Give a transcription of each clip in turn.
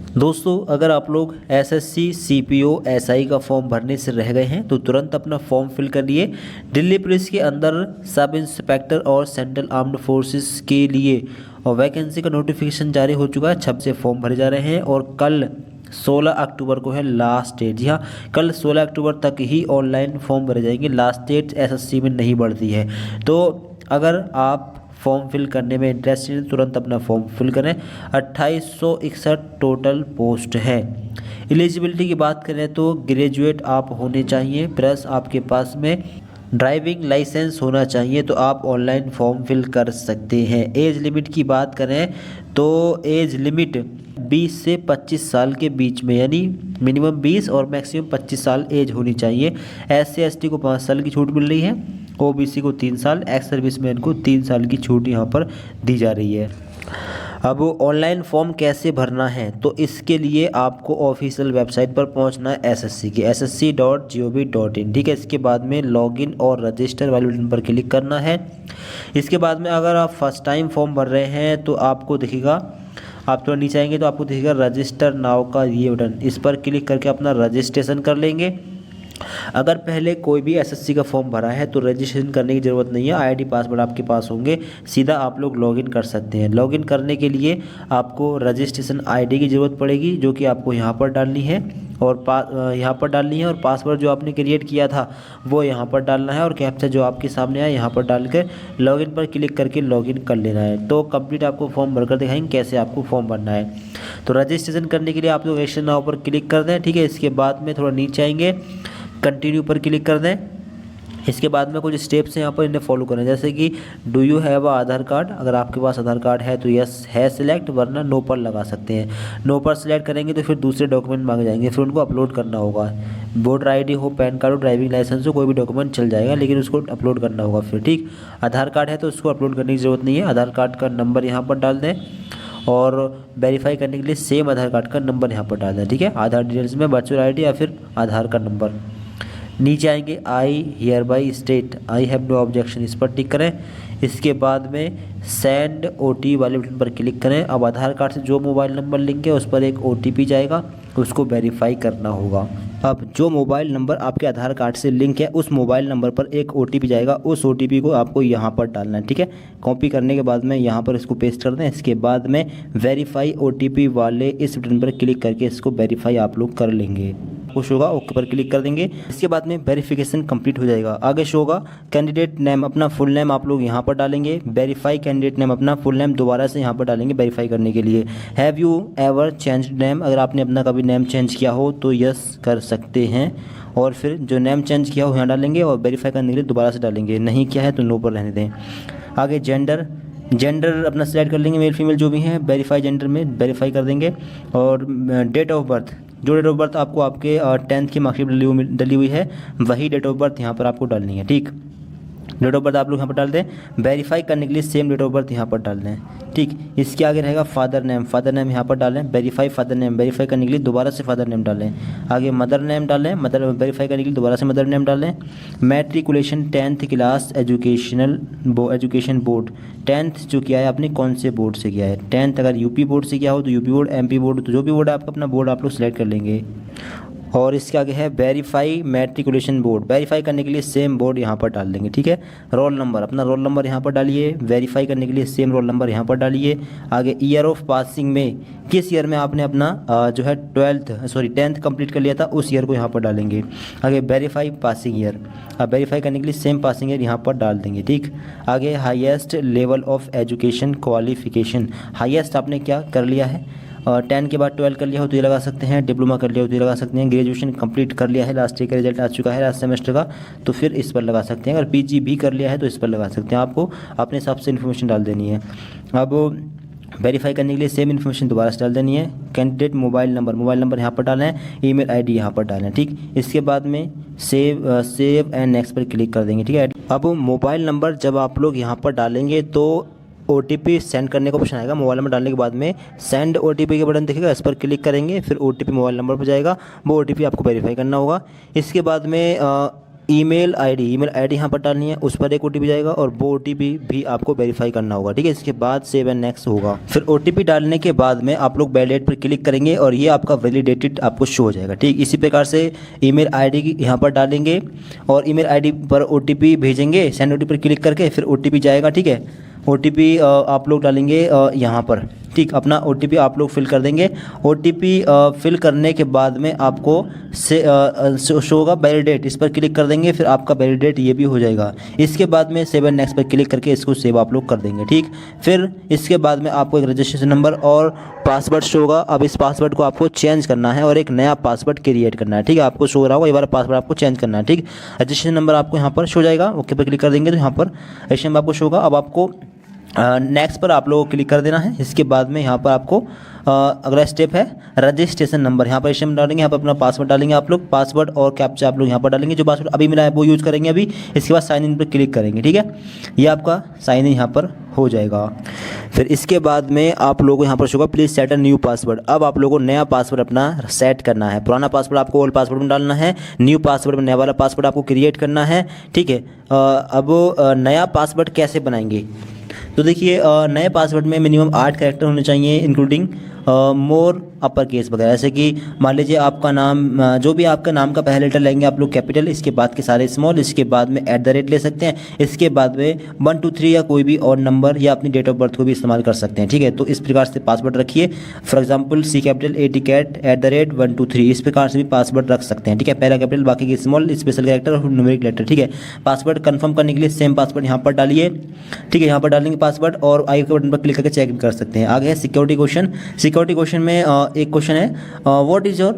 दोस्तों, अगर आप लोग एसएससी, सीपीओ, एसआई का फॉर्म भरने से रह गए हैं तो तुरंत अपना फॉर्म फिल करिए। दिल्ली पुलिस के अंदर सब इंस्पेक्टर और सेंट्रल आर्म्ड फोर्सेस के लिए और वैकेंसी का नोटिफिकेशन जारी हो चुका है। 6 से फॉर्म भरे जा रहे हैं और कल 16 अक्टूबर को है लास्ट डेट। जी हाँ, कल 16 अक्टूबर तक ही ऑनलाइन फॉर्म भरे जाएंगे। लास्ट डेट एसएससी में नहीं बढ़ती है। तो अगर आप फॉर्म फिल करने में इंटरेस्टेड हैं तुरंत अपना फॉर्म फिल करें। 2861 टोटल पोस्ट है। एलिजिबिलिटी की बात करें तो ग्रेजुएट आप होने चाहिए, प्लस आपके पास में ड्राइविंग लाइसेंस होना चाहिए, तो आप ऑनलाइन फॉर्म फिल कर सकते हैं। एज लिमिट की बात करें तो एज लिमिट 20 से 25 साल के बीच में, यानी मिनिमम 20 और मैक्सिमम 25 साल एज होनी चाहिए। SC/ST को 5 साल की छूट मिल रही है, OBC को 3 साल, एक्स सर्विसमैन को 3 साल की छूट यहाँ पर दी जा रही है। अब ऑनलाइन फॉर्म कैसे भरना है, तो इसके लिए आपको ऑफिशियल वेबसाइट पर पहुंचना है एसएससी की, ssc.gov.in। ठीक है, इसके बाद में लॉगिन और रजिस्टर वाले बटन पर क्लिक करना है। इसके बाद में अगर आप फर्स्ट टाइम फॉर्म भर रहे हैं तो आपको दिखेगा, आप थोड़ा नीचे आएंगे तो आपको दिखेगा रजिस्टर नाउ का ये बटन, इस पर क्लिक करके अपना रजिस्ट्रेशन कर लेंगे। अगर पहले कोई भी एसएससी का फॉर्म भरा है तो रजिस्ट्रेशन करने की ज़रूरत नहीं है। आईडी पासवर्ड आपके पास होंगे, सीधा आप लोग लॉगिन कर सकते हैं। लॉगिन करने के लिए आपको रजिस्ट्रेशन आईडी की ज़रूरत पड़ेगी, जो कि आपको यहाँ पर डालनी है और यहाँ पर डालनी है, और पासवर्ड जो आपने क्रिएट किया था वो यहाँ पर डालना है, और कैप्चा जो आपके सामने आया यहाँ पर डालकर लॉगिन पर क्लिक करके लॉगिन कर लेना है। तो कंप्लीट आपको फॉर्म भरकर दिखाएंगे कैसे आपको फॉर्म भरना है। तो रजिस्ट्रेशन करने के लिए आप लोग रजिस्टर नाउ पर क्लिक कर दें। ठीक है, इसके बाद में थोड़ा नीचे आएंगे, कंटिन्यू पर क्लिक कर दें। इसके बाद में कुछ स्टेप्स हैं यहाँ पर, इन्हें फॉलो करें। जैसे कि do you have Aadhaar card, अगर आपके पास आधार कार्ड है तो यस है सिलेक्ट, वरना नो पर लगा सकते हैं। नो पर सिलेक्ट करेंगे तो फिर दूसरे डॉक्यूमेंट मांगे जाएंगे, फिर उनको अपलोड करना होगा। वोटर आईडी हो, पैन कार्ड हो, ड्राइविंग लाइसेंस हो, कोई भी डॉक्यूमेंट चल जाएगा, लेकिन उसको अपलोड करना होगा फिर। ठीक, आधार कार्ड है तो उसको अपलोड करने की ज़रूरत नहीं है। आधार कार्ड का नंबर यहाँ पर डाल दें और वेरीफाई करने के लिए सेम आधार कार्ड का नंबर यहाँ पर डाल दें। ठीक है, आधार डिटेल्स में वर्चुअल आईडी या फिर आधार का नंबर। नीचे आएंगे I hereby state I have no objection, इस पर टिक करें। इसके बाद में सेंड OTP वाले बटन पर क्लिक करें। अब आधार कार्ड से जो मोबाइल नंबर लिंक है उस पर एक OTP जाएगा, उसको वेरीफाई करना होगा। अब जो मोबाइल नंबर आपके आधार कार्ड से लिंक है उस मोबाइल नंबर पर एक OTP जाएगा, उस OTP को आपको यहाँ पर डालना है। ठीक है, कॉपी करने के बाद में यहाँ पर इसको पेस्ट कर दें। इसके बाद में वेरीफाई OTP वाले इस बटन पर क्लिक करके इसको वेरीफाई आप लोग कर लेंगे। कुछ होगा ओके पर क्लिक कर देंगे। इसके बाद में वेरिफिकेशन कंप्लीट हो जाएगा। आगे शो होगा कैंडिडेट नेम, अपना फुल नेम आप लोग यहाँ पर डालेंगे। वेरीफाई कैंडिडेट नेम, अपना फुल नेम दोबारा से यहाँ पर डालेंगे वेरीफाई करने के लिए। Have you ever change name, अगर आपने अपना कभी नेम चेंज किया हो तो यस कर सकते हैं, और फिर जो नेम चेंज किया हो यहाँ डालेंगे और वेरीफाई करने के लिए दोबारा से डालेंगे। नहीं किया है तो नो पर रहने दें। आगे जेंडर अपना सिलेक्ट कर लेंगे, मेल फीमेल जो भी हैं। वेरीफाई जेंडर में वेरीफाई कर देंगे। और डेट ऑफ बर्थ, जो डेट ऑफ बर्थ आपको आपके 10th की मार्कशीट डली हुई है वही डेट ऑफ बर्थ यहाँ पर आपको डालनी है। ठीक, डेट ऑफ बर्थ आप लोग यहाँ पर डाल दें। वेरीफाई करने के लिए सेम डेट ऑफ बर्थ यहाँ पर डाल दें। ठीक, इसके आगे रहेगा फादर नेम यहाँ पर डालें। वेरीफाई फादर नेम, वेरीफाई करने के लिए दोबारा से फादर नेम डालें। आगे मदर नेम डालें, मदर वेरीफाई करने के लिए दोबारा से मदर नेम डालें। Matriculation 10th class education board, 10th जो किया है आपने कौन से बोर्ड से किया है। 10th अगर यूपी बोर्ड से किया हो तो यूपी बोर्ड, MP बोर्ड, तो जो भी बोर्ड है आपका अपना बोर्ड आप लोग सेलेक्ट कर लेंगे। और इसके आगे है वेरीफाई मैट्रिकुलेशन बोर्ड, वेरीफाई करने के लिए सेम बोर्ड यहाँ पर डाल देंगे। ठीक है, रोल नंबर, अपना रोल नंबर यहाँ पर डालिए। वेरीफाई करने के लिए सेम रोल नंबर यहाँ पर डालिए। आगे ईयर ऑफ पासिंग में किस ईयर में आपने अपना जो है 10th कंप्लीट कर लिया था उस ईयर को यहाँ पर डालेंगे। आगे वेरीफाई पासिंग ईयर, अब वेरीफाई करने के लिए सेम पासिंग ईयर यहाँ पर डाल देंगे। ठीक, आगे highest level of education qualification, highest आपने क्या कर लिया है, 10 के बाद 12 कर लिया हो तो ये लगा सकते हैं, डिप्लोमा कर लिया हो तो ये लगा सकते हैं, ग्रेजुएशन कंप्लीट कर लिया है, लास्ट ईयर का रिजल्ट आ चुका है लास्ट सेमेस्टर का तो फिर इस पर लगा सकते हैं। अगर PG भी कर लिया है तो इस पर लगा सकते हैं। आपको अपने हिसाब से इन्फॉर्मेशन डाल देनी है। अब वेरीफाई करने के लिए सेम इन्फॉर्मेशन दोबारा से डाल देनी है। कैंडिडेट मोबाइल नंबर यहाँ पर डालना है, ईमेल ID यहाँ पर डालना है। ठीक, इसके बाद में सेव एंड नेक्स्ट पर क्लिक कर देंगे। ठीक है, अब मोबाइल नंबर जब आप लोग यहाँ पर डालेंगे तो OTP सेंड करने का ऑप्शन आएगा। मोबाइल नंबर डालने के बाद में सेंड OTP के बटन दिखेगा, इस पर क्लिक करेंगे, फिर OTP मोबाइल नंबर पर जाएगा, वो OTP आपको वेरीफाई करना होगा। इसके बाद में ईमेल आईडी यहाँ पर डालनी है, उस पर एक ओटीपी जाएगा और वो ओटीपी भी आपको वेरीफाई करना होगा, ठीक है। इसके बाद सेव एंड नेक्स्ट होगा। फिर ओटीपी डालने के बाद में आप लोग वैलिडेट पर क्लिक करेंगे और ये आपका वैलिडेटेड आपको शो हो जाएगा, ठीक। इसी प्रकार से ईमेल आईडी की यहाँ पर डालेंगे और ईमेल आईडी पर ओटीपी भेजेंगे, सेंड ओटीपी पर क्लिक करके फिर ओटीपी जाएगा, ठीक है। ओटीपी आप लोग डालेंगे यहाँ पर, ठीक। अपना ओटीपी आप लोग फिल कर देंगे। ओटीपी फिल करने के बाद में आपको से शो होगा वैलिडेट, इस पर क्लिक कर देंगे, फिर आपका वैलिडेट ये भी हो जाएगा। इसके बाद में सेव एंड नेक्स्ट पर क्लिक करके इसको सेव आप लोग कर देंगे, ठीक। फिर इसके बाद में आपको एक रजिस्ट्रेशन नंबर और पासवर्ड शो होगा। अब इस पासवर्ड को आपको चेंज करना है और एक नया पासवर्ड क्रिएट करना है, ठीक है। आपको शो हो रहा होगा, ये वाला पासवर्ड आपको चेंज करना है, ठीक। रजिस्ट्रेशन नंबर आपको यहाँ पर शो जाएगा, ओके पर क्लिक कर देंगे तो यहाँ पर रजिस्ट्रेशन नंबर आपको शो होगा। अब आपको नेक्स्ट पर आप लोगों को क्लिक कर देना है। इसके बाद में यहाँ पर आपको अगला स्टेप है रजिस्ट्रेशन नंबर, यहाँ पर रजिस्ट्रेशन डालेंगे, यहाँ पर अपना पासवर्ड डालेंगे आप लोग, पासवर्ड और कैप्चा आप लोग यहाँ पर डालेंगे। जो पासवर्ड अभी मिला है वो यूज़ करेंगे अभी। इसके बाद साइन इन पर क्लिक करेंगे, ठीक है। ये आपका साइन इन यहाँ पर हो जाएगा। फिर इसके बाद में आप लोगों को यहाँ पर शो होगा please set a new password. अब आप लोगों को नया पासवर्ड अपना सेट करना है। पुराना पासवर्ड आपको ओल्ड पासवर्ड में डालना है, न्यू पासवर्ड में नया वाला पासवर्ड आपको क्रिएट करना है, ठीक है। अब नया पासवर्ड कैसे बनाएंगे, तो देखिए नए पासवर्ड में मिनिमम 8 कैरेक्टर होने चाहिए, इंक्लूडिंग मोर अपर केस वगैरह। जैसे कि मान लीजिए आपका नाम, जो भी आपका नाम का पहला लेटर लेंगे आप लोग कैपिटल, इसके बाद के सारे स्मॉल, इसके बाद में @ ले सकते हैं, इसके बाद में 1 2 3 या कोई भी और नंबर या अपनी डेट ऑफ बर्थ को भी इस्तेमाल कर सकते हैं, ठीक है। तो इस प्रकार से पासवर्ड रखिए। For example C capital AT cat @ 1 2 3, इस प्रकार से भी पासवर्ड रख सकते हैं, ठीक है। पहला कैपिटल, बाकी के स्मॉल, स्पेशल कैरेक्टर और न्यूमेरिक लेटर, ठीक है। पासवर्ड कंफर्म करने के लिए सेम पासवर्ड यहाँ पर डालिए, ठीक है। यहाँ पर डालेंगे पासवर्ड और आई के बटन पर क्लिक करके चेक कर सकते हैं। आगे है सिक्योरिटी क्वेश्चन। सिक्योरिटी क्वेश्चन में एक क्वेश्चन है what is your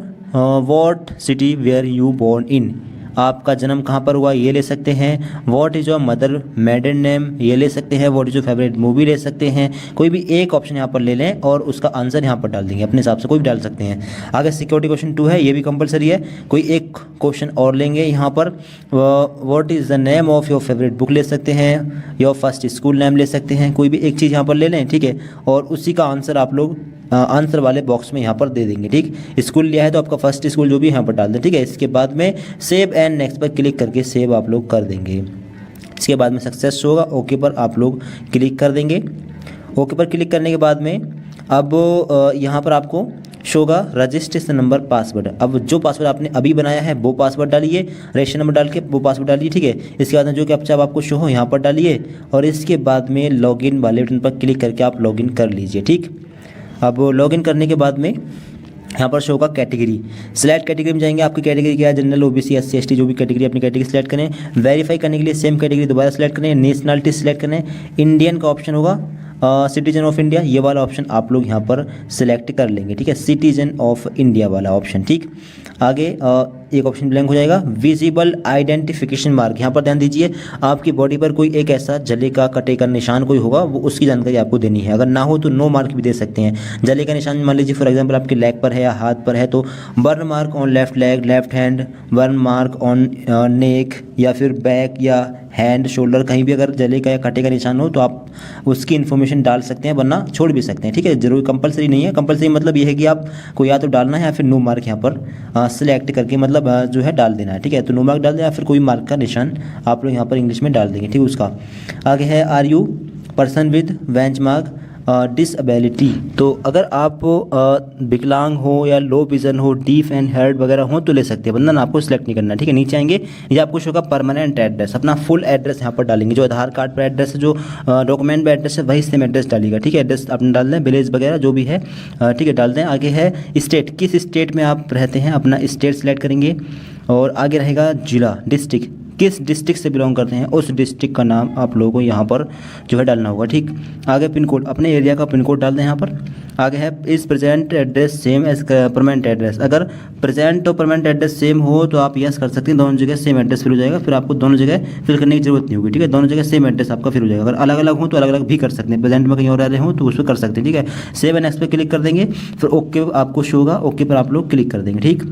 what city where you born in. आपका जन्म कहाँ पर हुआ ये ले सकते हैं। What is your mother maiden name ये ले सकते हैं। What is your favourite movie ले सकते हैं। कोई भी एक ऑप्शन यहाँ पर ले लें और उसका आंसर यहाँ पर डाल देंगे, अपने हिसाब से कोई भी डाल सकते हैं। आगे सिक्योरिटी क्वेश्चन 2 है, ये भी कंपलसरी है। कोई एक क्वेश्चन और लेंगे यहाँ पर, what is the name of your favourite book ले सकते हैं, योर फर्स्ट स्कूल नेम ले सकते हैं। कोई भी एक चीज़ यहाँ पर ले लें, ठीक है, और उसी का आंसर आप लोग आंसर वाले बॉक्स में यहाँ पर दे देंगे, ठीक। स्कूल लिया है तो आपका फर्स्ट स्कूल जो भी यहाँ पर डाल दें, ठीक है। इसके बाद में सेव एंड नेक्स्ट पर क्लिक करके सेव आप लोग कर देंगे। इसके बाद में सक्सेस होगा, ओके पर आप लोग क्लिक कर देंगे। ओके पर क्लिक करने के बाद में अब यहाँ पर आपको शो होगा रजिस्ट्रेशन नंबर पासवर्ड। अब जो पासवर्ड आपने अभी बनाया है वो पासवर्ड डालिए, रजिस्ट्रेशन नंबर डाल के वो पासवर्ड डालिए, ठीक है। इसके बाद में जो कैप्चा आपको शो हो यहाँ पर डालिए और इसके बाद में लॉगिन वाले बटन पर क्लिक करके आप लॉगिन कर लीजिए, ठीक। अब लॉगिन करने के बाद में यहाँ पर शो होगा कैटेगरी। सिलेक्ट कैटेगरी में जाएंगे, आपकी कैटेगरी क्या है, जनरल OBC SC ST जो भी कैटेगरी, अपनी कैटेगरी सिलेक्ट करें। वेरीफाई करने के लिए सेम कैटेगरी दोबारा सिलेक्ट करें। नेशनलिटी सिलेक्ट करें, इंडियन का ऑप्शन होगा, सिटीजन ऑफ इंडिया ये वाला ऑप्शन आप लोग यहाँ पर सिलेक्ट कर लेंगे, ठीक है। सिटीजन ऑफ इंडिया वाला ऑप्शन, ठीक। आगे एक ऑप्शन ब्लैंक हो जाएगा। विजिबल आइडेंटिफिकेशन मार्क, यहाँ पर ध्यान दीजिए, आपकी बॉडी पर कोई एक ऐसा जले का कटे का निशान कोई होगा, वो उसकी जानकारी आपको देनी है। अगर ना हो तो नो मार्क भी दे सकते हैं। जले का निशान मान लीजिए फॉर एग्जांपल आपके लेग पर है या हाथ पर है तो burn mark on left leg left hand, burn mark on नेक या फिर बैक या हैंड शोल्डर, कहीं भी अगर जले का या कटे का निशान हो तो आप उसकी इन्फॉर्मेशन डाल सकते हैं, वरना छोड़ भी सकते हैं, ठीक है। जरूर कंपलसरी नहीं है। कंपलसरी मतलब ये है कि आपको या तो डालना है या फिर नो मार्क यहाँ पर सिलेक्ट करके मतलब जो है डाल देना है, ठीक है। तो नो मार्क डाल दें या फिर कोई मार्क का निशान आप लोग यहाँ पर इंग्लिश में डाल देंगे, ठीक। उसका आगे है are you person with benchmark disability. तो अगर आप विकलांग हो या लो विजन हो, डीफ एंड हेयर्ड वगैरह हो तो ले सकते हैं, वरना आपको सिलेक्ट नहीं करना, ठीक है। नीचे आएंगे, ये आपको शो होगा परमानेंट एड्रेस, अपना फुल एड्रेस यहाँ पर डालेंगे। जो आधार कार्ड पर एड्रेस है, जो डॉक्यूमेंट पर एड्रेस है, वही सेम एड्रेस डालिएगा, ठीक है। एड्रेस आपने डाल दें, विलेज वगैरह जो भी है, ठीक है, डाल दें। आगे है स्टेट, किस स्टेट में आप रहते हैं, अपना स्टेट सेलेक्ट करेंगे। और आगे रहेगा जिला, डिस्ट्रिक्ट, किस डिस्ट्रिक्ट से बिलोंग करते हैं उस डिस्ट्रिक्ट का नाम आप लोगों को यहाँ पर जो है डालना होगा, ठीक। आगे पिन कोड, अपने एरिया का पिन कोड डाल दें यहाँ पर। आगे है is present address same as permanent address. अगर प्रेजेंट और परमानेंट एड्रेस सेम हो तो आप यस कर सकते हैं, दोनों जगह सेम एड्रेस फिल हो जाएगा, फिर आपको दोनों जगह फिल करने की जरूरत नहीं होगी, ठीक है। दोनों जगह सेम एड्रेस आपका फिल हो जाएगा। अगर अलग अलग हो तो अलग अलग भी कर सकते हैं, प्रेजेंट में कहीं और रह रहे हो तो उस पर कर सकते हैं, ठीक है। सेव एंड नेक्स्ट पे क्लिक कर देंगे, फिर ओके आपको शो होगा, ओके पर आप लोग क्लिक कर देंगे, ठीक।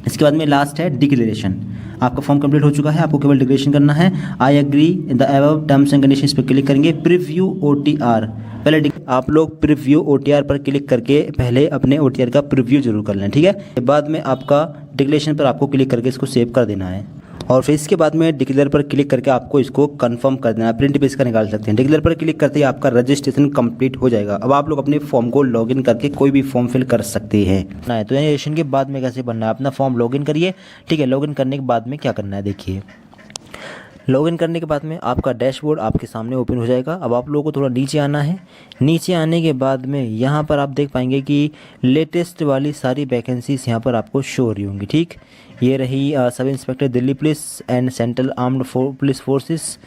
इसके बाद में लास्ट है डिक्लेरेशन। आपका फॉर्म कंप्लीट हो चुका है, आपको केवल डिक्लेरेशन करना है। I agree the above terms and conditions पर क्लिक करेंगे। प्रीव्यू OTR, पहले आप लोग प्रीव्यू OTR पर क्लिक करके पहले अपने OTR का प्रीव्यू जरूर कर लें, ठीक है। बाद में आपका डिक्लेरेशन पर आपको क्लिक करके इसको सेव कर देना है। और फिर इसके बाद में डिक्लेयर पर क्लिक करके आपको इसको कंफर्म कर देना है, प्रिंट भी इसका निकाल सकते हैं। डिक्लेयर पर क्लिक करते ही आपका रजिस्ट्रेशन कंप्लीट हो जाएगा। अब आप लोग अपने फॉर्म को लॉगिन करके कोई भी फॉर्म फिल कर सकते हैं। तो रजिस्ट्रेशन के बाद में कैसे बनना है, अपना फॉर्म लॉगिन करिए। ठीक है, लॉगिन करने के बाद में क्या करना है देखिए। लॉगिन करने के बाद में आपका डैशबोर्ड आपके सामने ओपन हो जाएगा। अब आप लोगों को थोड़ा नीचे आना है। नीचे आने के बाद में यहाँ पर आप देख पाएंगे कि लेटेस्ट वाली सारी वैकेंसीज यहाँ पर आपको शो हो रही होंगी। ठीक, ये रही sub inspector Delhi police and central armed police forces.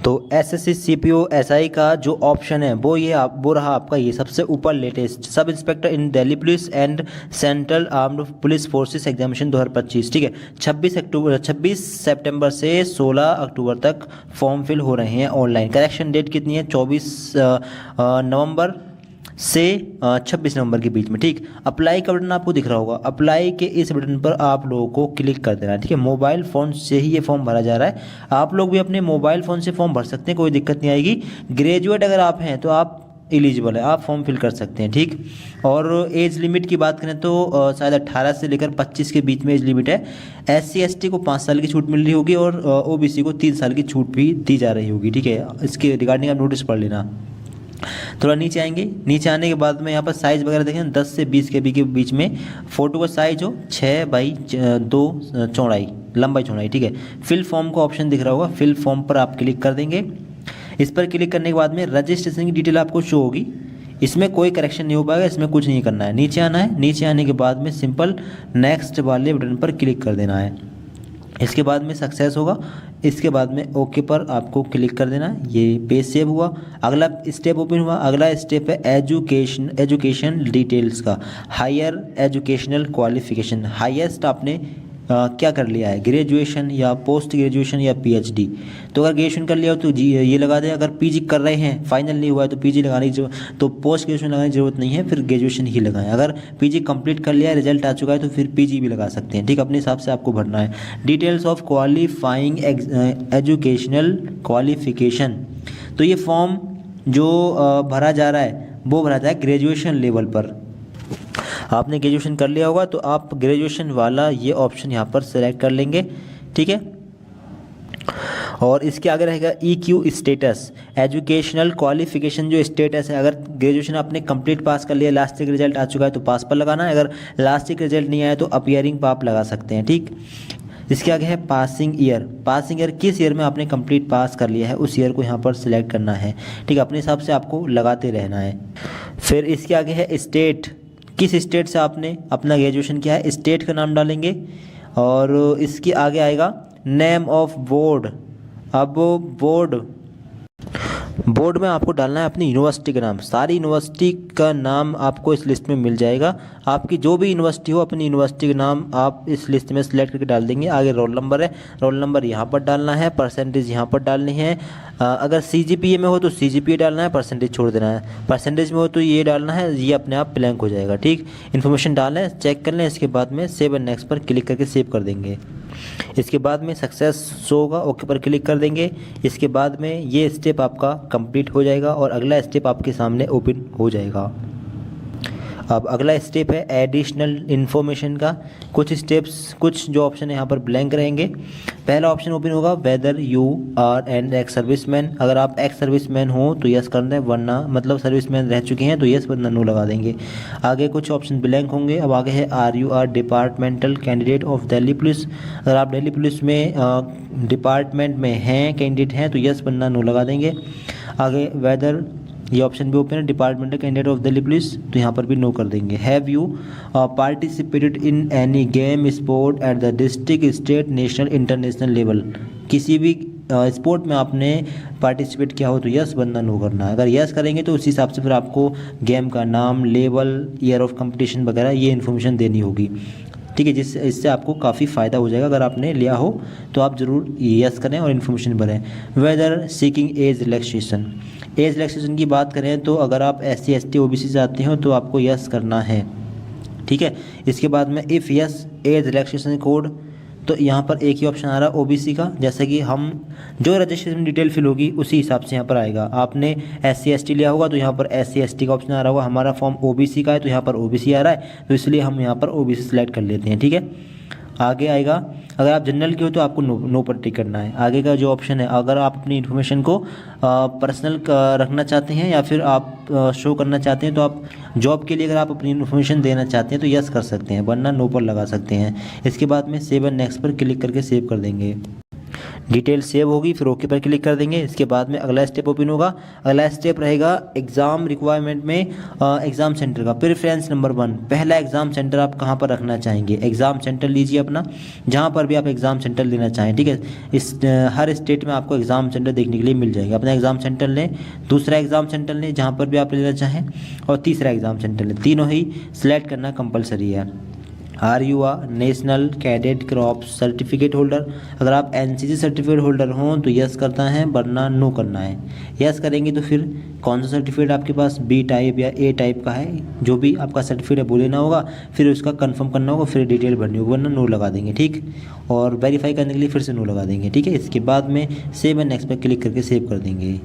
तो एसएससी सीपीओ एसआई का जो ऑप्शन है वो रहा आपका ये सबसे ऊपर latest, sub inspector in Delhi police and central armed police forces examination 2025। ठीक है, 26 सितंबर से 16 अक्टूबर तक फॉर्म फिल हो रहे हैं ऑनलाइन। करेक्शन डेट कितनी है, 24 नवंबर से 26 नवंबर के बीच में। ठीक, अप्लाई का बटन आपको दिख रहा होगा, अप्लाई के इस बटन पर आप लोगों को क्लिक कर देना है। ठीक है, मोबाइल फ़ोन से ही ये फॉर्म भरा जा रहा है। आप लोग भी अपने मोबाइल फ़ोन से फॉर्म भर सकते हैं, कोई दिक्कत नहीं आएगी। ग्रेजुएट अगर आप हैं तो आप एलिजिबल है, आप फॉर्म फिल कर सकते हैं। ठीक, और एज लिमिट की बात करें तो शायद 18 से लेकर 25 के बीच में एज लिमिट है। SC ST को 5 साल की छूट मिल रही होगी और OBC को 3 साल की छूट भी दी जा रही होगी। ठीक है, इसके रिगार्डिंग आप नोटिस पढ़ लेना। थोड़ा नीचे आएंगे, नीचे आने के बाद में यहाँ पर साइज़ वगैरह देखें, 10 से 20 KB के बीच में फ़ोटो का साइज हो, 6 बाई 2 चौड़ाई, लंबाई चौड़ाई। ठीक है, फिल फॉर्म का ऑप्शन दिख रहा होगा, फिल फॉर्म पर आप क्लिक कर देंगे। इस पर क्लिक करने के बाद में रजिस्ट्रेशन की डिटेल आपको शो होगी। इसमें कोई करेक्शन नहीं हो पाएगा, इसमें कुछ नहीं करना है। नीचे आना है, नीचे आने के बाद में सिंपल नेक्स्ट वाले बटन पर क्लिक कर देना है। इसके बाद में सक्सेस होगा। इसके बाद में ओके पर आपको क्लिक कर देना है। ये पेज सेव हुआ, अगला स्टेप ओपन हुआ। अगला स्टेप है एजुकेशन डिटेल्स का, हायर एजुकेशनल क्वालिफिकेशन। हाईएस्ट आपने क्या कर लिया है, ग्रेजुएशन या पोस्ट ग्रेजुएशन या PhD। तो अगर ग्रेजुएशन कर लिया हो तो जी ये लगा दें, अगर PG कर रहे हैं, फाइनल नहीं हुआ है तो PG लगाने की तो पोस्ट ग्रेजुएशन लगाने की जरूरत नहीं है, फिर ग्रेजुएशन ही लगाएं। अगर PG कंप्लीट कर लिया है, रिजल्ट आ चुका है तो फिर PG भी लगा सकते हैं। ठीक, अपने हिसाब से आपको भरना है। Details of qualifying educational qualification. तो ये फॉर्म जो भरा जा रहा है वो भरा जाए ग्रेजुएशन लेवल पर। आपने ग्रेजुएशन कर लिया होगा तो आप ग्रेजुएशन वाला ये ऑप्शन यहाँ पर सेलेक्ट कर लेंगे। ठीक है, और इसके आगे रहेगा EQ स्टेटस, एजुकेशनल क्वालिफिकेशन जो स्टेटस है। अगर ग्रेजुएशन आपने कंप्लीट पास कर लिया, लास्ट ईयर रिजल्ट आ चुका है तो पास पर लगाना है। अगर लास्ट ईयर रिजल्ट नहीं आया तो अपीयरिंग पर आप लगा सकते हैं। ठीक, इसके आगे है पासिंग ईयर। पासिंग ईयर किस ईयर में आपने कंप्लीट पास कर लिया है उस ईयर को यहाँ पर सिलेक्ट करना है। ठीक, अपने हिसाब से आपको लगाते रहना है। फिर इसके आगे है स्टेट, किस स्टेट से आपने अपना ग्रेजुएशन किया है, स्टेट का नाम डालेंगे। और इसके आगे आएगा नेम ऑफ बोर्ड। अब बोर्ड में आपको डालना है अपनी यूनिवर्सिटी का नाम। सारी यूनिवर्सिटी का नाम आपको इस लिस्ट में मिल जाएगा। आपकी जो भी यूनिवर्सिटी हो अपनी यूनिवर्सिटी का नाम आप इस लिस्ट में सेलेक्ट करके डाल देंगे। आगे रोल नंबर है, रोल नंबर यहाँ पर डालना है, परसेंटेज यहाँ पर डालनी है। अगर CGPA में हो तो CGPA डालना है, परसेंटेज छोड़ देना है। परसेंटेज में हो तो ये डालना है, ये अपने आप ब्लैंक हो जाएगा। ठीक, इन्फॉर्मेशन डालें, चेक कर लें। इसके बाद में सेव एंड नेक्स्ट पर क्लिक करके सेव कर देंगे। इसके बाद में सक्सेस शो होगा, ओके पर क्लिक कर देंगे। इसके बाद में ये स्टेप आपका कंप्लीट हो जाएगा और अगला स्टेप आपके सामने ओपन हो जाएगा। अब अगला स्टेप है एडिशनल इन्फॉर्मेशन का। कुछ जो ऑप्शन है यहाँ पर ब्लैंक रहेंगे। पहला ऑप्शन ओपन होगा whether you are an ex serviceman. अगर आप एक्स सर्विसमैन हो तो यस कर दें, वरना मतलब सर्विसमैन रह चुके हैं तो यस वरना नो लगा देंगे। आगे कुछ ऑप्शन ब्लैंक होंगे। अब आगे है are you are departmental candidate of Delhi police. अगर आप दिल्ली पुलिस में डिपार्टमेंट में हैं, कैंडिडेट हैं तो यस वरना नो लगा देंगे। आगे वेदर, ये ऑप्शन भी ओपन है, departmental candidate of Delhi police, तो यहाँ पर भी नो कर देंगे। Have you participated in any game sport at the district state national international level. किसी भी स्पोर्ट में आपने पार्टिसिपेट किया हो तो यस वरना नो करना है। अगर यस करेंगे तो उसी हिसाब से फिर आपको गेम का नाम, लेवल, ईयर ऑफ कंपटीशन वगैरह ये इन्फॉर्मेशन देनी होगी। ठीक है, इससे आपको काफ़ी फ़ायदा हो जाएगा। अगर आपने लिया हो तो आप ज़रूर यस करें और इन्फॉर्मेशन भरें। Whether seeking age relaxation. Age relaxation की बात करें तो अगर आप SC ST OBC से आते हो तो आपको यस करना है। ठीक है, इसके बाद में if yes age relaxation code, तो यहाँ पर एक ही ऑप्शन आ रहा है OBC का। जैसे कि हम जो रजिस्ट्रेशन डिटेल फिल होगी उसी हिसाब से यहाँ पर आएगा। आपने SC ST लिया होगा तो यहाँ पर SC ST का ऑप्शन आ रहा होगा। हमारा फॉर्म OBC का है तो यहाँ पर OBC आ रहा है, तो इसलिए हम यहाँ पर OBC सेलेक्ट कर लेते हैं। ठीक है, आगे आएगा, अगर आप जनरल के हो तो आपको नो पर टिक करना है। आगे का जो ऑप्शन है, अगर आप अपनी इन्फॉर्मेशन को पर्सनल रखना चाहते हैं या फिर आप शो करना चाहते हैं, तो आप जॉब के लिए अगर आप अपनी इन्फॉर्मेशन देना चाहते हैं तो यस कर सकते हैं, वरना नो पर लगा सकते हैं। इसके बाद में सेव एंड नेक्स्ट पर क्लिक करके सेव कर देंगे। डिटेल सेव होगी, फिर ओके पर क्लिक कर देंगे। इसके बाद में अगला स्टेप ओपन होगा। अगला स्टेप रहेगा एग्ज़ाम रिक्वायरमेंट में एग्ज़ाम सेंटर का प्रेफरेंस नंबर 1, पहला एग्ज़ाम सेंटर आप कहाँ पर रखना चाहेंगे। एग्ज़ाम सेंटर लीजिए अपना, जहाँ पर भी आप एग्ज़ाम सेंटर लेना चाहें, ठीक है। इस हर स्टेट में आपको एग्ज़ाम सेंटर देखने के लिए मिल जाएगा। अपना एग्ज़ाम सेंटर लें, दूसरा एग्ज़ाम सेंटर लें जहाँ पर भी आप लेना चाहें, और तीसरा एग्ज़ाम सेंटर लें। तीनों ही सिलेक्ट करना कंपलसरी है। Are you a national cadet corps certificate holder, अगर आप एनसीसी सर्टिफिकेट होल्डर हों तो यस करना है, वरना नो करना है। यस करेंगे तो फिर कौन सा सर्टिफिकेट आपके पास बी टाइप या ए टाइप का है, जो भी आपका सर्टिफिकेट है वो लेना होगा, फिर उसका कंफर्म करना होगा, फिर डिटेल भरनी होगी, वरना नो लगा देंगे, ठीक। और वेरीफाई करने के लिए फिर से नो लगा देंगे, ठीक है। इसके बाद में सेव एंड नेक्स्ट पर क्लिक करके सेव कर देंगे।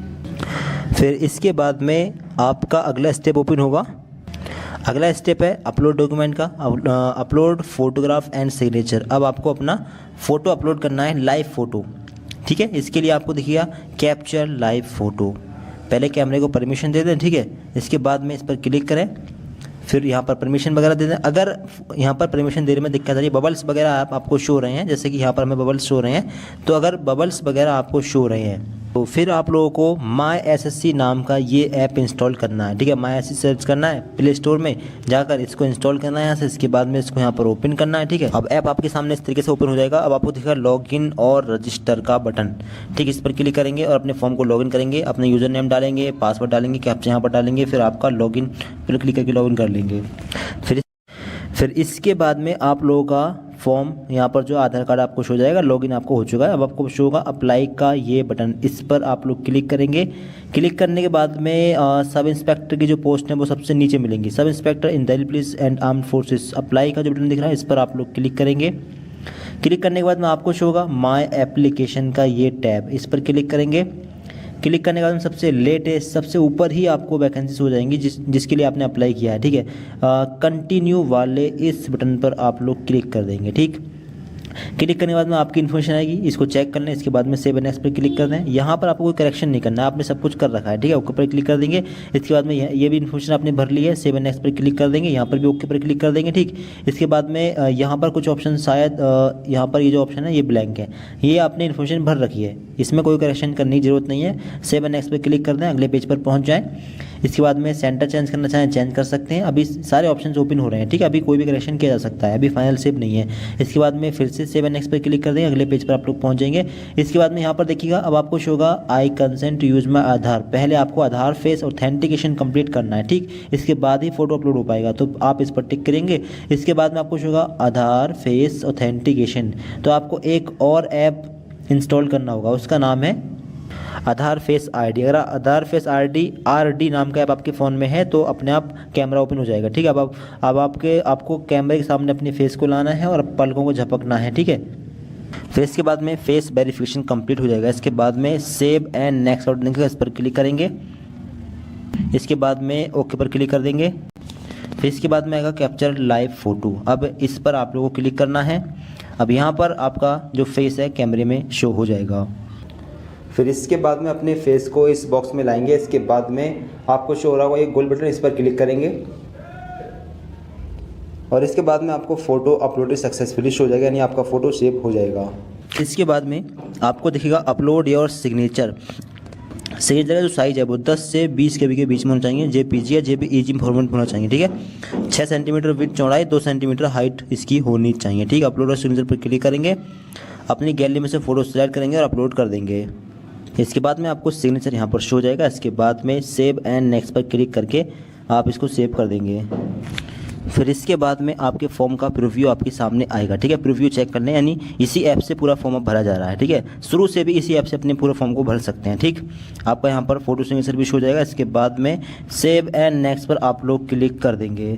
फिर इसके बाद में आपका अगला स्टेप ओपन होगा। अगला स्टेप है अपलोड डॉक्यूमेंट का, अपलोड फोटोग्राफ एंड सिग्नेचर। अब आपको अपना फ़ोटो अपलोड करना है, लाइव फ़ोटो, ठीक है। इसके लिए आपको देखिएगा कैप्चर लाइव फ़ोटो, पहले कैमरे को परमिशन दे दें, ठीक है। इसके बाद में इस पर क्लिक करें, फिर यहाँ पर परमिशन वगैरह दे दें। अगर यहाँ पर परमिशन देने में दिक्कत आ रही है, बबल्स वगैरह आपको शो रहे हैं, जैसे कि यहाँ पर हमें बबल्स शो रहे हैं, तो अगर बबल्स वगैरह आपको शो रहे हैं तो फिर आप लोगों को माई एसएससी नाम का ये ऐप इंस्टॉल करना है, ठीक है। माई एसएससी सर्च करना है प्ले स्टोर में जाकर, इसको इंस्टॉल करना है यहाँ से। इसके बाद में इसको यहाँ पर ओपन करना है, ठीक है। अब ऐप आपके सामने इस तरीके से ओपन हो जाएगा। अब आपको दिखेगा लॉगिन और रजिस्टर का बटन, ठीक। इस पर क्लिक करेंगे और अपने फॉर्म को लॉगिन करेंगे, अपने यूज़र नेम डालेंगे, पासवर्ड डालेंगे, कैप्चा यहाँ पर डालेंगे, फिर आपका लॉगिन पर क्लिक करके लॉगिन कर लेंगे। फिर इसके बाद में आप लोगों का फॉर्म यहाँ पर जो आधार कार्ड आपको शो जाएगा, लॉगिन आपको हो चुका है। अब आपको शो होगा अप्लाई का ये बटन, इस पर आप लोग क्लिक करेंगे। क्लिक करने के बाद में सब इंस्पेक्टर की जो पोस्ट है वो सबसे नीचे मिलेंगी, sub inspector in Delhi police and armed forces. Apply का जो बटन दिख रहा है इस पर आप लोग क्लिक करेंगे। क्लिक करने के बाद में आपको शो होगा माई एप्लीकेशन का ये टैब, इस पर क्लिक करेंगे। क्लिक करने के बाद में सबसे लेटेस्ट सबसे ऊपर ही आपको वैकेंसीज हो जाएंगी जिसके लिए आपने अप्लाई किया है, ठीक है। कंटिन्यू वाले इस बटन पर आप लोग क्लिक कर देंगे, ठीक। क्लिक करने के बाद में आपकी इन्फॉर्मेशन आएगी, इसको चेक कर लें। इसके बाद में सेव एंड नेक्स्ट पर क्लिक कर दें। यहाँ पर आपको कोई करेक्शन नहीं करना है, आपने सब कुछ कर रखा है, ठीक है। ओके पर क्लिक कर देंगे। इसके बाद में ये भी इन्फॉर्मेशन आपने भर ली है, सेव एंड नेक्स्ट पर क्लिक कर देंगे। यहाँ पर भी ओके पर क्लिक कर देंगे, ठीक। इसके बाद में यहाँ पर कुछ ऑप्शन शायद यहाँ पर ये जो ऑप्शन है ये ब्लैंक है, ये आपने इन्फॉर्मेशन भर रखी है, इसमें कोई करेक्शन करने की जरूरत नहीं है। सेव एंड नेक्स्ट पर क्लिक कर दें, अगले पेज पर पहुँच जाएँ। इसके बाद में सेंटर चेंज करना चाहें चेंज कर सकते हैं। अभी सारे ऑप्शंस ओपन हो रहे हैं, ठीक है। अभी कोई भी करेक्शन किया जा सकता है, अभी फाइनल सेव नहीं है। इसके बाद में फिर से सेव एंड नेक्स्ट पर क्लिक कर देंगे, अगले पेज पर आप लोग पहुंच जाएंगे। इसके बाद में यहाँ पर देखिएगा, अब आपको शो होगा आई कंसेंट टू यूज़ माई आधार। पहले आपको आधार फेस ऑथेंटिकेशन कंप्लीट करना है, ठीक। इसके बाद ही फोटो अपलोड हो पाएगा, तो आप इस पर टिक करेंगे। इसके बाद में आपको शो होगा आधार फेस ऑथेंटिकेशन, तो आपको एक और ऐप इंस्टॉल करना होगा, उसका नाम है आधार फेस आईडी। अगर आधार फेस आरडी नाम का ऐप आपके फ़ोन में है तो अपने आप कैमरा ओपन हो जाएगा, ठीक है। अब आपको कैमरे के सामने अपने फेस को लाना है और पलकों को झपकना है, ठीक है। फिर इसके बाद में फेस वेरिफिकेशन कंप्लीट हो जाएगा। इसके बाद में सेव एंड नेक्स्ट बटन दिखेगा, इस पर क्लिक करेंगे। इसके बाद में ओके पर क्लिक कर देंगे। फिर इसके बाद में आएगा कैप्चर लाइव फ़ोटो, अब इस पर आप लोगों को क्लिक करना है। अब यहाँ पर आपका जो फेस है कैमरे में शो हो जाएगा। फिर इसके बाद में अपने फेस को इस बॉक्स में लाएंगे। इसके बाद में आपको शो हो रहा होगा एक गोल बटन, इस पर क्लिक करेंगे और इसके बाद में आपको फ़ोटो अपलोड सक्सेसफुली शो हो जाएगा, यानी आपका फ़ोटो सेव हो जाएगा। इसके बाद में आपको दिखेगा अपलोड योर सिग्नेचर। सिग्नेचर का जो साइज़ है वो 10 से 20 KB के बीच में होना चाहिए, JPG या JPEG फॉर्मेट होना चाहिए, ठीक है। 6 सेंटीमीटर विड्थ चौड़ाई, 2 सेंटीमीटर हाइट इसकी होनी चाहिए, ठीक है। अपलोड और सिग्नेचर पर क्लिक करेंगे, अपनी गैलरी में से फ़ोटो सिलेक्ट करेंगे और अपलोड कर देंगे। इसके बाद में आपको सिग्नेचर यहाँ पर शो हो जाएगा। इसके बाद में सेव एंड नेक्स्ट पर क्लिक करके आप इसको सेव कर देंगे। फिर इसके बाद में आपके फॉर्म का प्रीव्यू आपके सामने आएगा, ठीक है। प्रीव्यू चेक करने, यानी इसी ऐप से पूरा फॉर्म अब भरा जा रहा है, ठीक है। शुरू से भी इसी ऐप से अपने पूरे फॉर्म को भर सकते हैं, ठीक। आपका यहाँ पर फोटो सिग्नेचर भी शो हो जाएगा। इसके बाद में सेव एंड नेक्स्ट पर आप लोग क्लिक कर देंगे।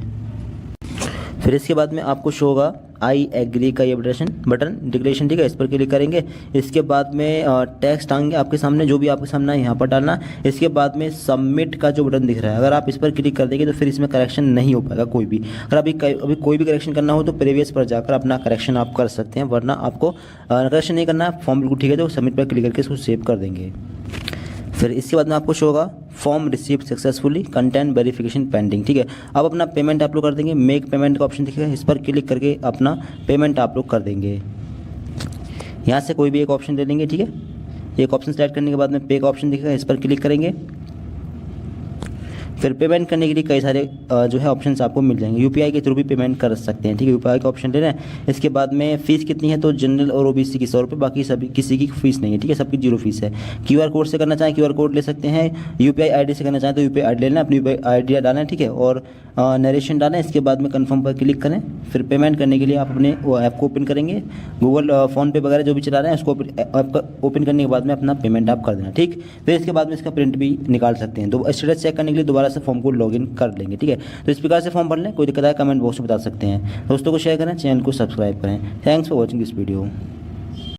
फिर इसके बाद में आपको शो होगा आई एग्री का ये बटन डिक्लेरेशन, ठीक है, इस पर क्लिक करेंगे। इसके बाद में टेक्स्ट आएंगे आपके सामने, जो भी आपके सामने है यहाँ पर डालना। इसके बाद में सबमिट का जो बटन दिख रहा है, अगर आप इस पर क्लिक कर देंगे तो फिर इसमें करेक्शन नहीं हो पाएगा कोई भी। अगर अभी कोई भी करेक्शन करना हो तो प्रीवियस पर जाकर अपना करेक्शन आप कर सकते हैं, वरना आपको करेक्शन नहीं करना है। फॉर्म बिल्कुल ठीक है तो सबमिट पर क्लिक करके इसको सेव कर देंगे। फिर इसके बाद में आपको शो होगा form received successfully, content verification pending, ठीक है। अब अपना पेमेंट आप लोग कर देंगे, मेक पेमेंट का ऑप्शन दिखेगा, इस पर क्लिक करके अपना पेमेंट आप लोग कर देंगे। यहाँ से कोई भी एक ऑप्शन ले लेंगे, ठीक है। एक ऑप्शन सेलेक्ट करने के बाद में पे का ऑप्शन दिखेगा, इस पर क्लिक करेंगे। फिर पेमेंट करने के लिए कई सारे जो है ऑप्शंस आपको मिल जाएंगे। यूपीआई के थ्रू भी पेमेंट कर सकते हैं, ठीक है। यूपीआई का ऑप्शन ले रहे हैं। इसके बाद में फ़ीस कितनी है, तो जनरल और ओबीसी की 100 रुपये, बाकी सभी किसी की फ़ीस नहीं है, ठीक है, सबकी 0 फीस है। क्यूआर कोड से करना चाहें क्यूआर कोड ले सकते हैं, यूपीआई आईडी से करना चाहें तो यूपीआई आईडी लेना, अपनी यूपीआई आईडी डालना है, ठीक है, और नरेशन डालना है। इसके बाद में कन्फर्म पर क्लिक करें। फिर पेमेंट करने के लिए आप अपने वो ऐप को ओपन करेंगे, गूगल फ़ोन पे वगैरह जो भी चला रहे हैं उसको ऐप का ओपन करने के बाद में अपना पेमेंट आप कर देना, ठीक। फिर इसके बाद में इसका प्रिंट भी निकाल सकते हैं। तो स्टेटस चेक करने के लिए दोबारा से फॉर्म को लॉगिन कर लेंगे, ठीक है। तो इस प्रकार से फॉर्म भर लें। कोई दिक्कत आए कमेंट बॉक्स में बता सकते हैं। दोस्तों को शेयर करें, चैनल को सब्सक्राइब करें। Thanks for watching this video.